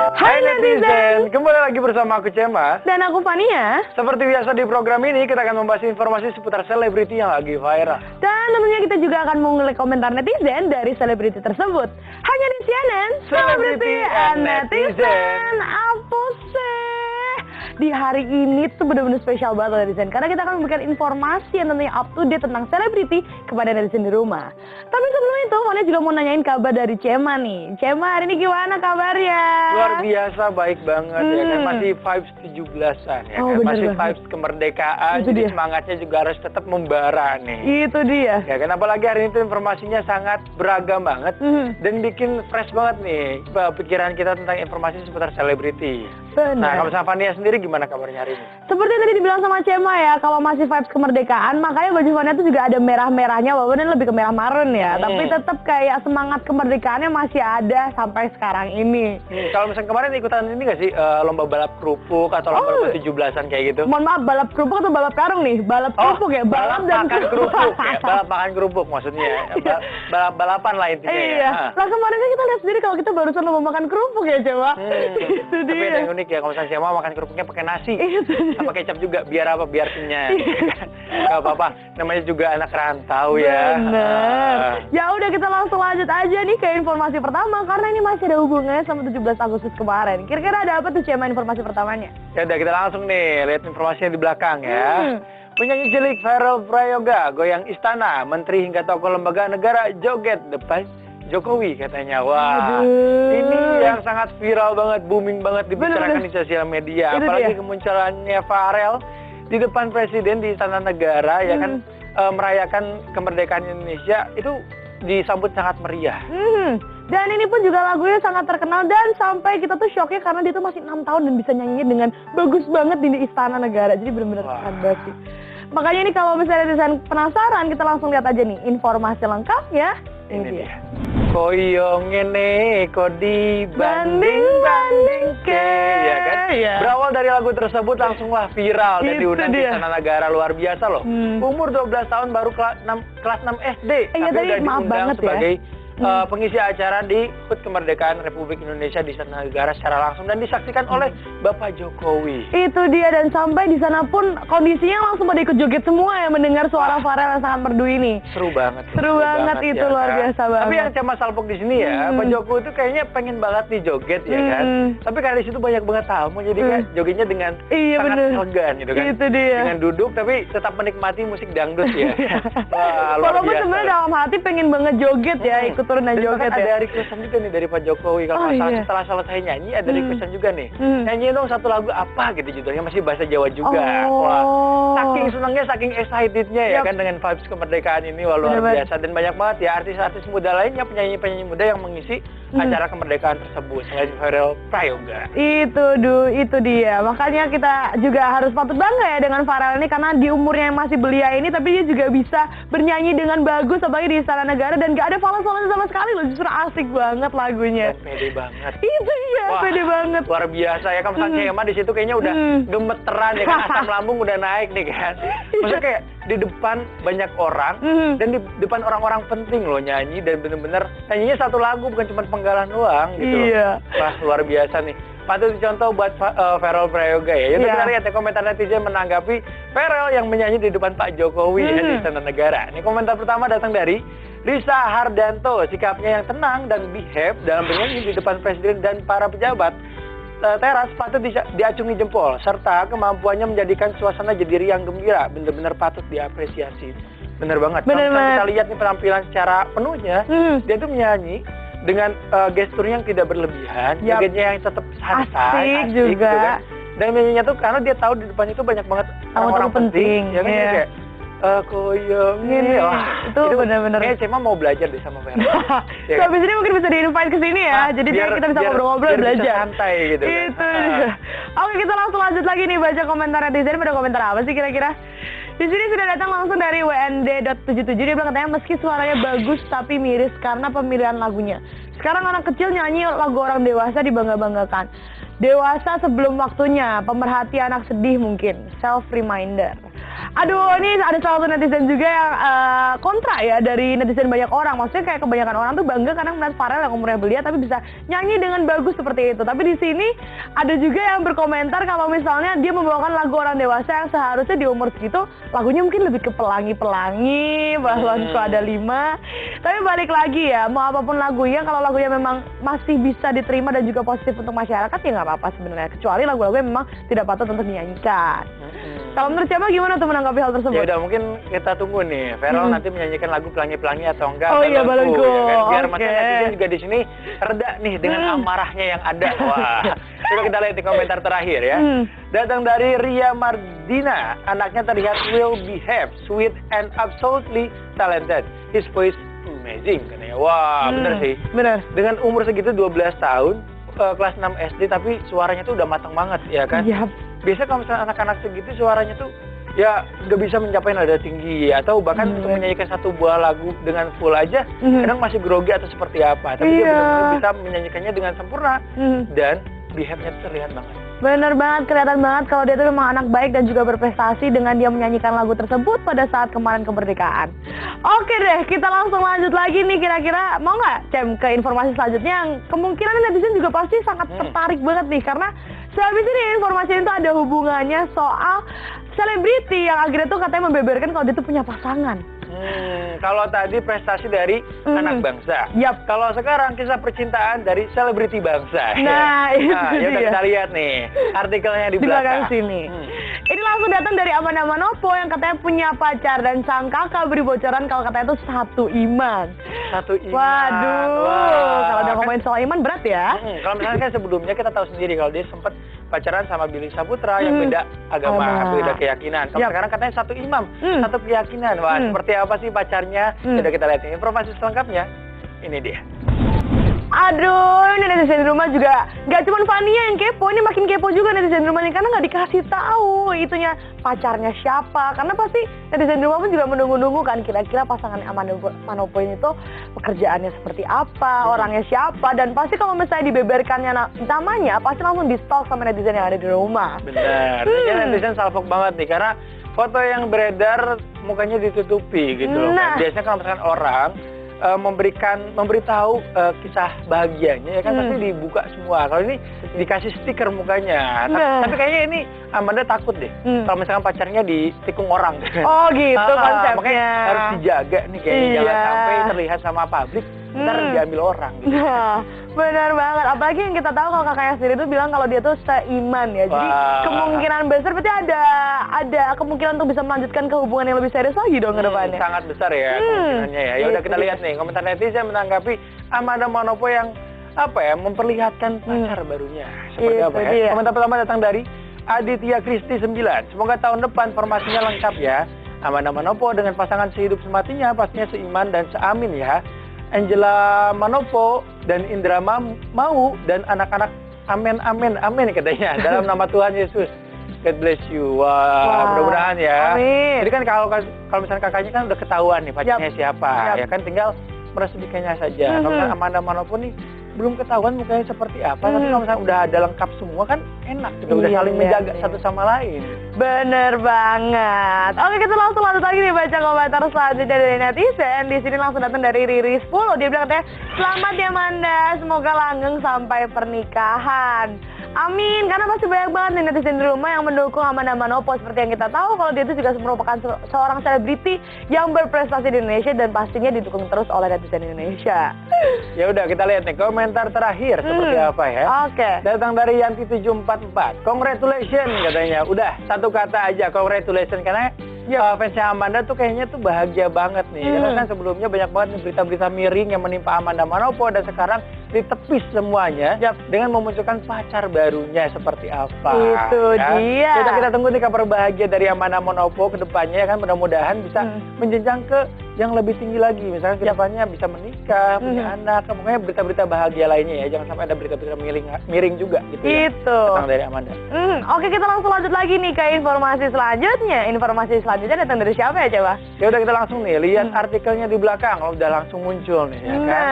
Hai netizen, kembali lagi bersama aku Cema dan aku Fania. Seperti biasa di program ini kita akan membahas informasi seputar selebriti yang lagi viral. Dan tentunya kita juga akan mengulik komentar netizen dari selebriti tersebut. Hanya di CNN Celebrity and Netizen. Apa sih? Di hari ini tuh benar-benar spesial banget netizen, karena kita akan memberikan informasi yang tentunya up to date tentang selebriti kepada netizen di rumah. Tapi sebelum itu, Fania juga mau nanyain kabar dari Cema nih. Cema, hari ini gimana kabarnya? Luar biasa, baik banget ya kan, masih vibes 17-an ya kan, masih vibes kemerdekaan, jadi semangatnya juga harus tetap membara nih. Itu dia. Ya kan, apalagi hari ini tuh informasinya sangat beragam banget dan bikin fresh banget nih pikiran kita tentang informasi seputar selebriti. Nah, kalau sama Fania sendiri gimana kabarnya hari ini? Seperti yang tadi dibilang sama Cema ya, kalau masih vibes kemerdekaan, makanya baju Fania tuh juga ada merah-merahnya, walaupun ini lebih ke merah marun ya. Tapi tetap kayak semangat kemerdekaannya masih ada sampai sekarang ini. Kalau misalnya kemarin ikutan ini nggak sih lomba balap kerupuk atau lomba 17-an kayak gitu? Mohon maaf, balap kerupuk atau balap karung nih? Balap kerupuk ya? Balap dan makan kerupuk ya? Balap makan kerupuk maksudnya. Balapan lah intinya ya. Lah kemarin kan kita lihat sendiri kalau kita barusan lomba makan kerupuk ya Cema. Itu dia. Tapi ada yang unik ya, kalau misalnya Cema makan kerupuknya pakai nasi. Sama kecap juga, biar apa? Biar kenyang. Gak apa-apa, namanya juga anak rantau ya. Bener. Ya udah, kita langsung lanjut aja nih ke informasi pertama, karena ini masih ada hubungannya sama 17 Agustus kemarin. Kira-kira ada apa tuh Cema informasi pertamanya? Ya udah, kita langsung nih lihat informasinya di belakang ya. Penyanyi cilik Verrell Prayoga goyang istana, menteri hingga tokoh lembaga negara joget depan Jokowi katanya. Wah, ini yang sangat viral banget, booming banget dibicarakan di sosial media. Apalagi kemunculannya Verrell di depan presiden di istana negara ya kan, merayakan kemerdekaan Indonesia itu disambut sangat meriah. Dan ini pun juga lagunya sangat terkenal dan sampai kita tuh shocknya karena dia tuh masih 6 tahun dan bisa nyanyinya dengan bagus banget di istana negara. Jadi benar-benar keren banget sih. Makanya ini kalau misalnya netizen penasaran, kita langsung lihat aja nih informasi lengkapnya. Ini dia. Koyong ngene kok dibanding-banding ke, ya kan? Berawal dari lagu tersebut langsunglah viral dan diundang di istana negara, luar biasa loh. Umur 12 tahun baru kelas 6 SD, tapi udah diundang sebagai pengisi acara di HUT Kemerdekaan Republik Indonesia di Istana Negara secara langsung dan disaksikan oleh Bapak Jokowi. Itu dia, dan sampai di sana pun kondisinya langsung pada ikut joget semua ya mendengar suara Verrell yang sangat merdu ini. Seru banget. Seru banget itu ya, luar biasa banget. Tapi yang Cema salpok di sini ya, Pak Jokowi itu kayaknya pengen banget nih joget ya kan. Tapi karena di situ banyak banget tamu, jadi kan jogetnya dengan sangat elegan gitu kan. Itu dia. Dengan duduk tapi tetap menikmati musik dangdut ya. Wah, luar biasa. Walaupun sebenarnya dalam hati pengen banget joget ya, ikut turun dan joget ya. Ada requestan juga nih dari Pak Jokowi. Kalau setelah selesai nyanyi ada requestan juga nih. Nyanyi dong satu lagu apa gitu, judulnya masih bahasa Jawa juga. Wah, saking senangnya, saking excitednya ya kan dengan vibes kemerdekaan ini. Wah, luar biasa. Dan banyak banget ya artis-artis muda lainnya, penyanyi-penyanyi muda yang mengisi acara kemerdekaan tersebut selain Verrell Prayoga. Itu dia. Makanya kita juga harus patut bangga ya dengan Verrell ini, karena di umurnya yang masih belia ini tapi dia juga bisa bernyanyi dengan bagus apalagi di istana negara dan gak ada falas-falas sama sekali loh, justru asik banget lagunya. Pede banget. Itu iya, pede banget. Luar biasa ya kan, misalnya Cema di situ kayaknya udah gemeteran ya kan, asam lambung udah naik nih kan. Maksudnya kayak di depan banyak orang dan di depan orang-orang penting loh nyanyi, dan bener-bener nyanyinya satu lagu bukan cuma penggalan doang gitu. Iya. Wah, luar biasa nih. Patut dicontoh buat Verrell Prayoga ya. Itu kita lihat ya komentar netizen menanggapi Verrell yang menyanyi di depan Pak Jokowi ya, di Istana Negara. Ini komentar pertama datang dari Lisa Hardanto. Sikapnya yang tenang dan behave dalam bernyanyi di depan presiden dan para pejabat teras patut diacungi jempol, serta kemampuannya menjadikan suasana jadi riang gembira, benar-benar patut diapresiasi. Bener banget. Kalau kita lihat nih penampilan secara penuhnya, dia tuh menyanyi dengan gestur yang tidak berlebihan, jogetnya yang tetap santai, asik juga. Gitu kan. Dan nyanyinya tuh karena dia tahu di depan itu banyak banget orang-orang penting, ya kan, kayak koyong ini. Itu benar-benar. Kayaknya Cema mau belajar deh sama Verrell. So, abis ini mungkin bisa di-invite ke sini ya. Jadi kita bisa ngobrol-ngobrol, belajar. Bisa santai gitu. Itu dia. Oke, kita langsung lanjut lagi nih baca komentar netizen. Pada komentar apa sih kira-kira? Di sini sudah datang langsung dari WND.77. Dia bilang katanya meski suaranya bagus tapi miris karena pemilihan lagunya. Sekarang anak kecil nyanyi lagu orang dewasa dibangga-banggakan. Dewasa sebelum waktunya, pemerhati anak sedih mungkin, self reminder. Aduh, ini ada salah satu netizen juga yang kontra ya dari netizen banyak orang. Maksudnya kayak kebanyakan orang tuh bangga karena melihat Pharrell yang umurnya belia tapi bisa nyanyi dengan bagus seperti itu. Tapi di sini ada juga yang berkomentar kalau misalnya dia membawakan lagu orang dewasa yang seharusnya di umur segitu lagunya mungkin lebih ke pelangi-pelangi, balonku ada 5. Tapi balik lagi ya, mau apapun lagunya, kalau lagunya memang masih bisa diterima dan juga positif untuk masyarakat ya nggak apa-apa sebenarnya. Kecuali lagu-lagu yang memang tidak patut untuk dinyanyikan. Kalau menurut siapa gimana tuh menanggapi hal tersebut? Ya udah, mungkin kita tunggu nih Pharrell nanti menyanyikan lagu pelangi-pelangi atau enggak. Oh iya, balonku. Ya kan? Biar netizen juga di sini reda nih dengan amarahnya yang ada. Wah, coba kita lihat di komentar terakhir ya. Datang dari Ria Mardina, anaknya terlihat well behaved, sweet and absolutely talented. His voice amazing katanya. Wah, bener sih. Bener. Dengan umur segitu 12 tahun, kelas 6 SD tapi suaranya tuh udah matang banget ya kan? Iya. Biasanya kalau misalnya anak-anak segitu suaranya tuh ya udah bisa mencapai nada tinggi atau bahkan untuk menyanyikan satu buah lagu dengan full aja kadang masih grogi atau seperti apa. Tapi dia benar-benar bisa menyanyikannya dengan sempurna dan behave-nya terlihat banget. Bener banget, kelihatan banget kalau dia tuh memang anak baik dan juga berprestasi dengan dia menyanyikan lagu tersebut pada saat kemarin kemerdekaan. Oke deh, kita langsung lanjut lagi nih, kira-kira mau nggak Cem ke informasi selanjutnya yang kemungkinan netizen juga pasti sangat tertarik banget nih karena sehabis ini informasi itu ada hubungannya soal selebriti yang akhirnya tuh katanya membeberkan kalau dia tuh punya pasangan. Kalau tadi prestasi dari anak bangsa. Yap. Kalau sekarang kisah percintaan dari selebriti bangsa. Nah, itu ya udah dia. kita lihat nih artikelnya di belakang sini. Ini langsung datang dari Amanda Manopo yang katanya punya pacar dan sang kakak beri bocoran kalau katanya itu satu iman. Satu iman. Waduh, kalau udah ngomongin soal iman berat ya. Kalau misalnya kan sebelumnya kita tahu sendiri kalau dia sempat pacaran sama Billy Saputra yang beda agama, beda keyakinan. Kalau sekarang katanya satu imam, satu keyakinan. Wah, seperti apa sih pacarnya? Sudah kita lihat informasi selengkapnya. Ini dia. Aduh, ini netizen di rumah juga nggak cuma Fania yang kepo, ini makin kepo juga netizen di rumah nih karena nggak dikasih tahu itunya pacarnya siapa. Karena pasti netizen di rumah pun juga menunggu-nunggu kan kira-kira pasangan Amanda Manopo ini tuh pekerjaannya seperti apa, orangnya siapa, dan pasti kalau misalnya dibeberkannya namanya pasti langsung di-stalk sama netizen yang ada di rumah. Benar, netizen salfok banget nih karena foto yang beredar mukanya ditutupi gitu loh. Biasanya kalau misalkan orang memberitahu kisah bahagianya ya kan pasti dibuka semua. Kalau ini dikasih stiker mukanya. Tapi kayaknya ini Amanda takut deh. Kalau misalkan pacarnya ditikung orang. Oh gitu konsepnya. Makanya harus dijaga nih kayaknya jangan sampai terlihat sama publik ntar diambil orang gitu. Benar banget, apalagi yang kita tahu kalau kakaknya sendiri tuh bilang kalau dia tuh seiman ya. Jadi kemungkinan besar berarti ada kemungkinan untuk bisa melanjutkan ke hubungan yang lebih serius lagi dong ke depannya. Sangat besar ya kemungkinannya ya. Ya udah kita lihat nih komentar netizen menanggapi Amanda Manopo yang memperlihatkan pacar barunya. Seperti apa ya? Komentar pertama datang dari Aditya Kristi 9. Semoga tahun depan formasinya lengkap ya. Amanda Manopo dengan pasangan sehidup sematinya pastinya seiman dan seamin ya. Angela Manopo dan Indra Mau dan anak-anak amin amin amin katanya dalam nama Tuhan Yesus. God bless you. Wah, mudah-mudahan ya. Amin. Jadi kan kalau misalnya kakaknya kan udah ketahuan nih pacarnya siapa, ya kan tinggal meresmikannya saja. Kalau misalnya Amanda Manopo nih belum ketahuan mukanya seperti apa, tapi kalau misalnya udah ada lengkap semua kan enak, udah saling menjaga satu sama lain. Bener banget. Oke, kita langsung lanjut lagi nih baca komentar selanjutnya dari netizen. Di sini langsung datang dari Riri 10. Dia bilang katanya, selamat ya Amanda, semoga langgeng sampai pernikahan. Amin, karena pasti banyak banget nih netizen di rumah yang mendukung Amanda Manopo. Seperti yang kita tahu kalau dia itu juga merupakan seorang selebriti yang berprestasi di Indonesia dan pastinya didukung terus oleh netizen Indonesia. Ya udah kita lihat nih komentar terakhir seperti apa ya. Oke. Datang dari Yanti 744. Congratulations katanya. Udah satu kata aja congratulations karena fansnya Amanda tuh kayaknya tuh bahagia banget nih. Karena kan sebelumnya banyak banget nih berita-berita miring yang menimpa Amanda Manopo dan sekarang ditepis semuanya dengan memunculkan pacar barunya seperti apa. Itu dia. Kita tunggu nih kabar bahagia dari Amanda Manopo ke depannya kan mudah-mudahan bisa menjenjang ke yang lebih tinggi lagi. Misalnya kedepannya bisa menikah, punya anak, pokoknya berita-berita bahagia lainnya ya. Jangan sampai ada berita-berita miring juga gitu ya. Datang dari Amanda. Oke, kita langsung lanjut lagi nih ke informasi selanjutnya. Informasi selanjutnya datang dari siapa ya, coba? Ya udah kita langsung nih lihat artikelnya di belakang. Kalau udah langsung muncul nih ya kan.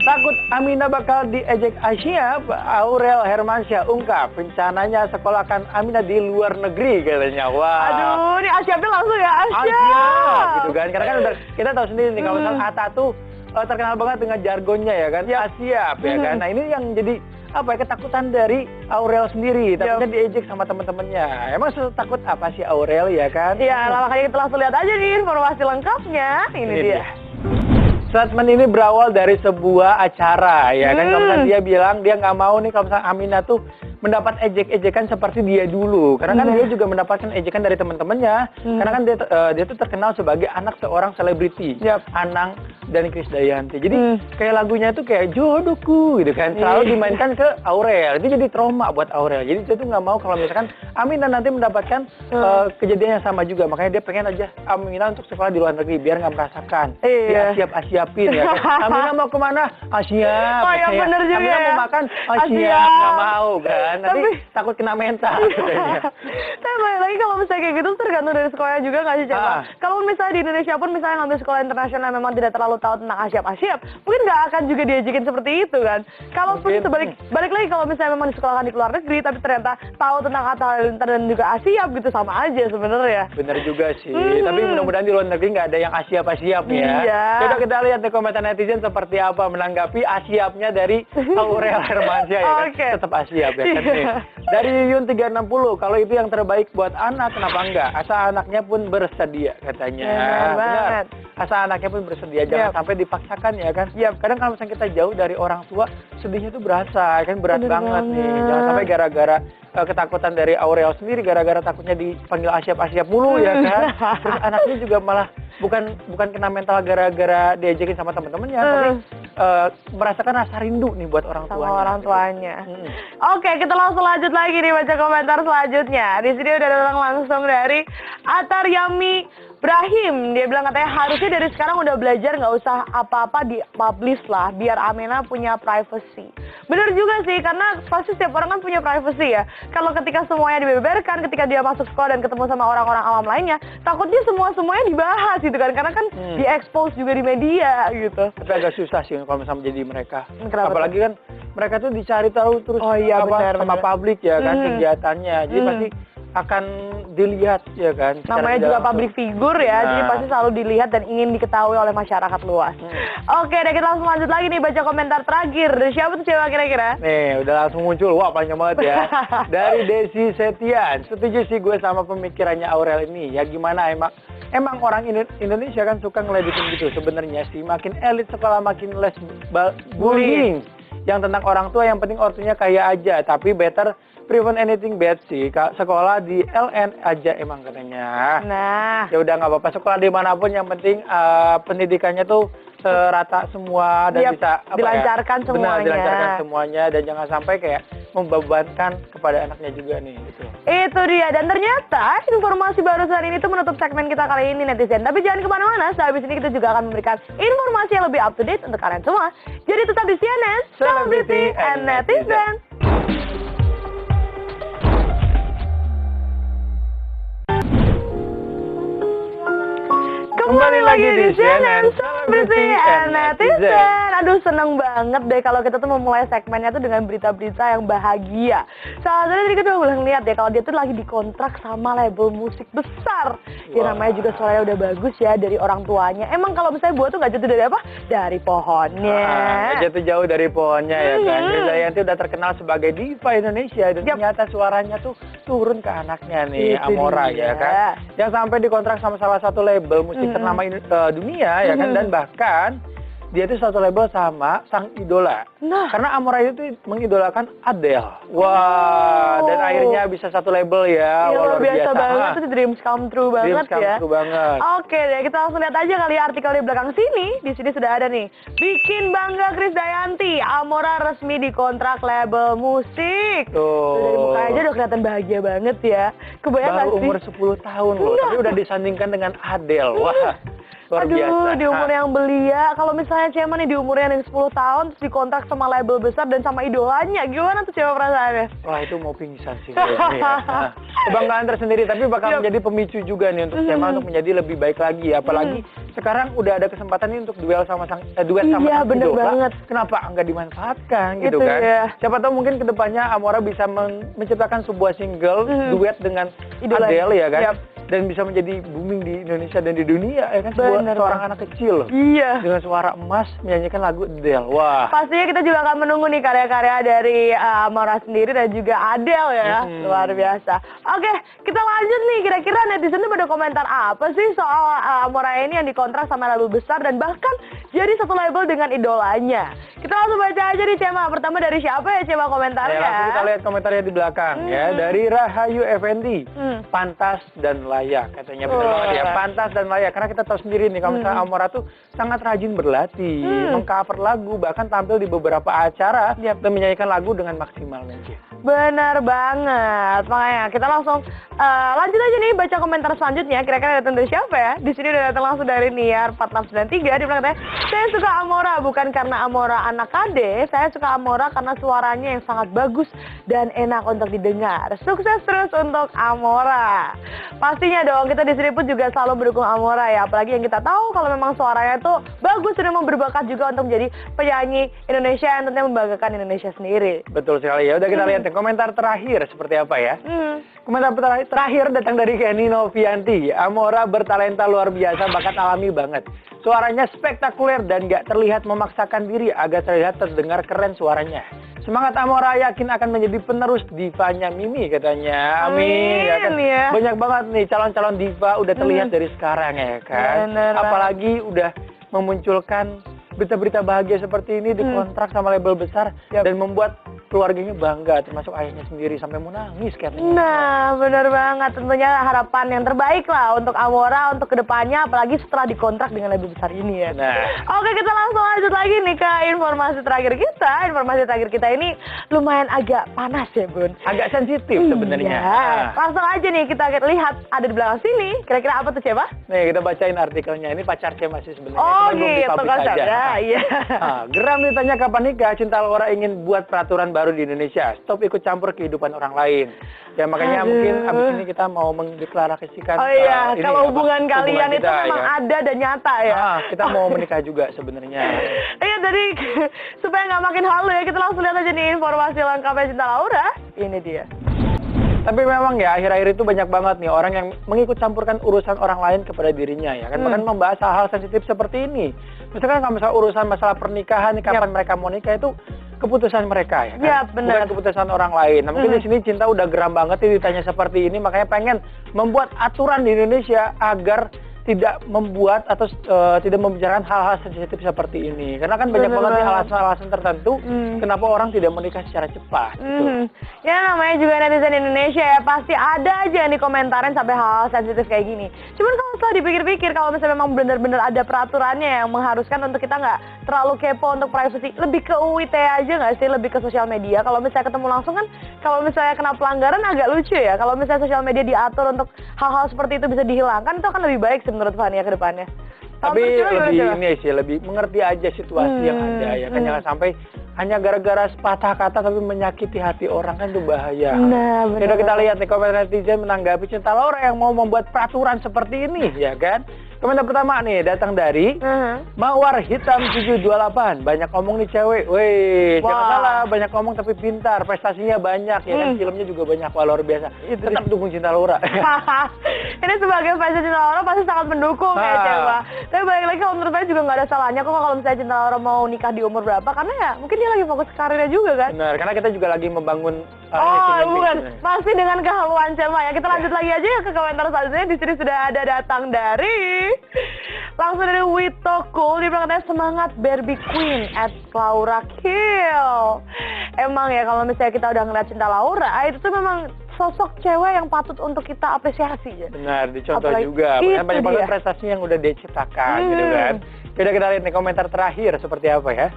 Takut Amina bakal diejek Asia, Aurel Hermansyah ungkap rencananya sekolahkan Amina di luar negeri katanya. Wah. Aduh, ini Asyapnya langsung ya, Asyap gitu kan. Karena kan udah kita tahu sendiri nih kalau misalnya Atta tuh terkenal banget dengan jargonnya ya kan. Asyap ya kan. Nah, ini yang jadi ketakutan dari Aurel sendiri, takutnya diejek sama teman-temannya. Emang takut apa sih Aurel ya kan? Iya, makanya kita langsung lihat aja nih informasi lengkapnya. Ini dia. Statement ini berawal dari sebuah acara ya kan. Kalau misalnya dia bilang dia nggak mau nih kalau misalnya Amina tuh mendapat ejek-ejekan seperti dia dulu. Karena kan dia juga mendapatkan ejekan dari teman-temannya. Karena kan dia tuh terkenal sebagai anak seorang selebriti. Anang dan Krisdayanti. Jadi kayak lagunya itu kayak jodohku gitu kan. Selalu dimainkan ke Aurel. Itu jadi trauma buat Aurel. Jadi dia tuh nggak mau kalau misalkan Amina nanti mendapatkan kejadian yang sama juga. Makanya dia pengen aja Amina untuk sekolah di luar negeri biar nggak merasakan. Dia siap-siapin ya kan. Amina mau kemana? Asyap. Oh ya bener juga. Amina mau makan? Asyap. Nggak mau kan. Nanti takut kena mental. Tapi balik lagi kalau misalnya kayak gitu tergantung dari sekolahnya juga nggak sih, Coba? Kalau misalnya di Indonesia pun misalnya ngambil sekolah internasional memang tidak terlalu tahu tentang Asyap, mungkin nggak akan juga diajakin seperti itu kan. Kalaupun balik lagi kalau misalnya memang disekolahkan di luar negeri tapi ternyata tahu tentang Atta Halilintar dan juga Asyap gitu sama aja sebenarnya. Bener juga sih. Tapi mudah-mudahan di luar negeri nggak ada yang Asyap ya. Coba kita lihat di komentar netizen seperti apa menanggapi Asyapnya dari Aurel Hermansyah ya kan. Tetap Asyap ya kan. Dari Yun 360, kalau itu yang terbaik buat anak, kenapa enggak? Asal anaknya pun bersedia katanya. Benar. Asal anaknya pun bersedia, jangan sampai dipaksakan ya kan. Kadang kalau misalnya kita jauh dari orang tua, sedihnya tuh berasa, kan berat banget nih. Jangan sampai gara-gara ketakutan dari Aurel sendiri, gara-gara takutnya dipanggil Asyap mulu ya kan. Terus anaknya juga malah bukan kena mental gara-gara diajakin sama teman-temannya, tapi merasakan rasa rindu nih buat orang tuanya. Sama orang tuanya. Oke, kita langsung lanjut lagi nih baca komentar selanjutnya. Di sini udah datang langsung dari Ataryami Brahim. Dia bilang katanya harusnya dari sekarang udah belajar nggak usah apa-apa di-publish lah, biar Amina punya privacy. Bener juga sih, karena pasti setiap orang kan punya privacy ya. Kalau ketika semuanya dibeberkan, ketika dia masuk sekolah dan ketemu sama orang-orang awam lainnya, takutnya semuanya dibahas gitu kan, karena kan di-expose juga di media gitu. Tapi agak susah sih kalau misalnya menjadi mereka. Kenapa apalagi kan mereka tuh dicari tahu terus sama publik ya kan kegiatannya. Jadi pasti akan dilihat ya kan. Namanya juga public figure ya, jadi pasti selalu dilihat dan ingin diketahui oleh masyarakat luas. Oke, deh kita langsung lanjut lagi nih baca komentar terakhir. Siapa tuh cewek kira-kira? Nih, udah langsung muncul. Wah, panjang banget ya. Dari Desi Setian. Setuju sih gue sama pemikirannya Aurel ini. Ya gimana emang orang Indonesia kan suka ngeledekin gitu sebenarnya sih. Makin elit sekolah makin less bullying. Yang tentang orang tua yang penting ortunya kaya aja, tapi better prevent anything bad sih. Sekolah di LN aja emang katanya. Nah, ya udah nggak apa-apa sekolah dimanapun, yang penting pendidikannya tuh rata semua dan bisa dilancarkan semuanya. Benar, dilancarkan semuanya dan jangan sampai kayak membebankan kepada anaknya juga nih gitu. Itu dia, dan ternyata informasi barusan ini tuh menutup segmen kita kali ini netizen. Tapi jangan kemana-mana, sehabis ini kita juga akan memberikan informasi yang lebih up to date untuk kalian semua. Jadi tetap di CNN, Celebrity and Netizen. Kembali lagi di CNN Celebrity and Netizen. Aduh, seneng banget deh kalau kita tuh memulai segmennya tuh dengan berita-berita yang bahagia. Salah satunya tadi kita udah ngeliat deh kalau dia tuh lagi dikontrak sama label musik besar. Ya namanya juga suaranya udah bagus ya dari orang tuanya. Emang kalau misalnya buah tuh gak jatuh dari apa? Dari pohonnya. Gak jatuh jauh dari pohonnya ya kan. Krisdayanti udah terkenal sebagai diva Indonesia dan ternyata suaranya tuh turun ke anaknya nih, Amora ya kan. Yang sampai dikontrak sama salah satu label musik ternama dunia ya kan, dan bahkan dia itu satu label sama sang idola. Karena Amora itu mengidolakan Adele. Wah, dan akhirnya bisa satu label ya. Luar biasa banget, itu dreams come true banget dreams come true banget. Oke deh, kita langsung lihat aja kali ya artikel di belakang sini. Di sini sudah ada nih. Bikin bangga Krisdayanti, Amora resmi dikontrak label musik. Tuh. Dari muka aja udah kelihatan bahagia banget ya. Kebayang baru umur 10 tahun loh, tapi udah disandingkan dengan Adele. Wah. Luar biasa. Di umur yang belia, kalau misalnya Cema nih di umur yang 10 tahun, terus dikontrak sama label besar dan sama idolanya, gimana tuh Cema perasaannya? Wah itu mau pingsan sih kayaknya ya. Kebanggaan tersendiri, tapi bakal menjadi pemicu juga nih untuk Cema untuk menjadi lebih baik lagi. Apalagi sekarang udah ada kesempatan nih untuk duet sama sang bener idola. banget. Kenapa nggak dimanfaatkan gitu kan? Ya. Siapa tahu mungkin kedepannya Amora bisa menciptakan sebuah single duet dengan Adele ya kan? Dan bisa menjadi booming di Indonesia dan di dunia ya kan, seorang anak kecil dengan suara emas menyanyikan lagu Adele. Wah. Pastinya kita juga akan menunggu nih karya-karya dari Amora sendiri dan juga Adele ya. Luar biasa. Oke, kita lanjut nih, kira-kira netizen tuh pada komentar apa sih soal Amora ini yang dikontrak sama label besar dan bahkan jadi satu label dengan idolanya. Kita langsung baca aja nih Cema. Pertama dari siapa ya Cema komentarnya? Ya, langsung kita lihat komentarnya di belakang ya, dari Rahayu Effendi. Pantas dan layak katanya, benar banget ya, pantas dan layak, karena kita tahu sendiri nih kalau misalnya Amora tuh sangat rajin berlatih, mengcover lagu, bahkan tampil di beberapa acara dan menyanyikan lagu dengan maksimal mungkin. Benar banget, makanya kita langsung lanjut aja nih baca komentar selanjutnya. Kira-kira datang dari siapa ya? Di sini udah datang langsung dari Niar 4693. Dia bilang katanya, saya suka Amora bukan karena Amora anak kade, saya suka Amora karena suaranya yang sangat bagus dan enak untuk didengar. Sukses terus untuk Amora. Pastinya dong, kita di sini pun juga selalu mendukung Amora ya. Apalagi yang kita tahu kalau memang suaranya tuh bagus dan memang berbakat juga untuk menjadi penyanyi Indonesia yang tentunya membanggakan Indonesia sendiri. Betul sekali ya. Udah kita lihat komentar terakhir seperti apa ya. Komentar terakhir datang dari Kenny Novianti. Amora bertalenta luar biasa, bakat alami banget. Suaranya spektakuler dan gak terlihat memaksakan diri, agak terlihat terdengar keren suaranya. Semangat Amora, yakin akan menjadi penerus divanya Mimi katanya. Amin. Ya kan? Banyak banget nih calon-calon diva udah terlihat dari sekarang ya kan. Apalagi udah memunculkan berita-berita bahagia seperti ini, dikontrak sama label besar dan membuat keluarganya bangga, termasuk ayahnya sendiri sampai mau nangis katanya. Nah, benar banget. Tentunya harapan yang terbaik lah untuk Amora untuk kedepannya, apalagi setelah dikontrak dengan label besar ini ya. Oke, kita langsung lanjut lagi nih ke informasi terakhir kita. Informasi terakhir kita ini lumayan agak panas ya, Bun. Agak sensitif sebenarnya. Langsung aja nih kita lihat ada di belakang sini. Kira-kira apa tuh, Cema? Nih, kita bacain artikelnya. Ini pacar Cema sih sebenarnya. Oh, gitu kan saja. Iya. Geram ditanya kapan nikah, Cinta Laura ingin buat peraturan baru di Indonesia. Stop ikut campur kehidupan orang lain. Ya makanya mungkin abis ini kita mau mendeklarasikan. Kalau hubungan kalian itu memang ada dan nyata ya. Kita mau menikah juga sebenarnya. Iya, jadi supaya nggak makin halu ya, kita langsung lihat aja nih informasi lengkapnya Cinta Laura. Ini dia. Tapi memang ya akhir-akhir itu banyak banget nih orang yang mengikut campurkan urusan orang lain kepada dirinya ya kan, bahkan membahas hal-hal sensitif seperti ini. Misalkan kalau misalnya urusan masalah pernikahan nih, kapan mereka mau nikah itu keputusan mereka ya kan, bukan keputusan orang lain. Nah, mungkin di sini Cinta udah geram banget nih ditanya seperti ini, makanya pengen membuat aturan di Indonesia agar tidak membuat atau tidak membicarakan hal-hal sensitif seperti ini. Karena kan banyak banget nih alasan-alasan tertentu kenapa orang tidak menikah secara cepat. Gitu. Ya namanya juga netizen Indonesia ya, pasti ada aja yang dikomentarin sampai hal-hal sensitif kayak gini. Cuman kalau setelah dipikir-pikir, kalau misalnya memang benar-benar ada peraturannya yang mengharuskan untuk kita nggak terlalu kepo untuk privacy, lebih ke UIT aja nggak sih, lebih ke sosial media. Kalau misalnya ketemu langsung kan, kalau misalnya kena pelanggaran agak lucu ya. Kalau misalnya sosial media diatur untuk hal-hal seperti itu bisa dihilangkan, itu akan lebih baik menurut Fania ke depannya. Tapi lebih mengerti aja situasi yang ada ya kan, jangan sampai hanya gara-gara sepatah kata tapi menyakiti hati orang, kan itu bahaya. Udah kita lihat nih komentar netizen menanggapi Cinta Laura yang mau membuat peraturan seperti ini ya kan. Komentar pertama nih datang dari Mawar Hitam 728. Banyak ngomong nih cewek. Weh, jangan salah, banyak ngomong tapi pintar, prestasinya banyak ya kan, filmnya juga banyak. Wah, luar biasa. Tetap dukung Cinta Laura. Ini sebagai fans Cinta Laura pasti sangat mendukung ya, Cema. Tapi balik lagi kalau menurut saya juga nggak ada salahnya kok kalau misalnya Cinta Laura mau nikah di umur berapa, karena ya mungkin dia lagi fokus karirnya juga kan. Benar, karena kita juga lagi membangun bukan. Pasti dengan kehaluan Cema ya. Kita lanjut lagi aja ya ke komentar selanjutnya. Di sini sudah ada datang dari langsung dari Wito Cool. Dia bilang katanya semangat Barbie Queen at Laura Kill. Emang ya kalau misalnya kita udah ngeliat Cinta Laura, itu tuh memang sosok cewek yang patut untuk kita apresiasi ya. Benar, dicontoh juga. Banyak banget prestasinya yang udah diciptakan gitu kan. Kita lihat nih komentar terakhir seperti apa ya.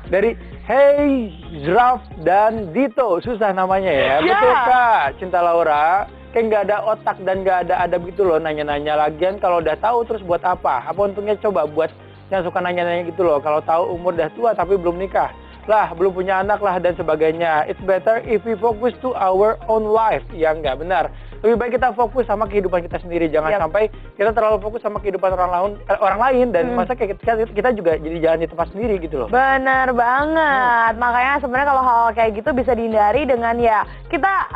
Dari Hey, Zraf dan Dito, susah namanya ya. Betul Kak, Cinta Laura. Kayak nggak ada otak dan nggak ada adab gitu loh, nanya-nanya. Lagian kalau udah tahu terus buat apa? Apa untungnya coba buat yang suka nanya-nanya gitu loh. Kalau tahu umur udah tua tapi belum nikah. Lah, belum punya anak lah dan sebagainya. It's better if we focus to our own life. Ya nggak benar. Lebih baik kita fokus sama kehidupan kita sendiri. Jangan sampai kita terlalu fokus sama kehidupan orang lain dan masa kayak kita juga jadi jalan di tempat sendiri gitu loh. Benar banget. Makanya sebenarnya kalau hal kayak gitu bisa dihindari dengan ya kita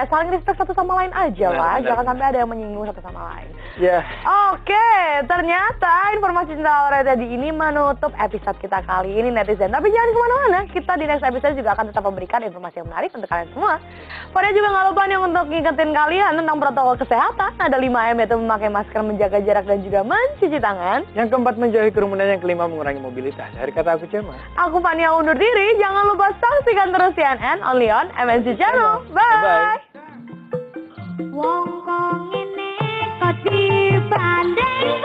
saling respect satu sama lain aja lah. Jangan sampai ada yang menyinggung satu sama lain. Ya. Oke, ternyata informasi Cinta Laura tadi ini menutup episode kita kali ini netizen. Tapi jangan kemana-mana. Kita di next episode juga akan tetap memberikan informasi yang menarik untuk kalian semua. Pada juga nggak lupa nih untuk ngingetin kalian tentang protokol kesehatan. Ada 5M, yaitu memakai masker, menjaga jarak, dan juga mencuci tangan. Yang keempat, menjauhi kerumunan. Yang kelima, mengurangi mobilitas. Dari kata aku Cema, aku Fania undur diri. Jangan lupa saksikan terus CNN only on MNC Channel. Bye. Wong kong ini kok dibanding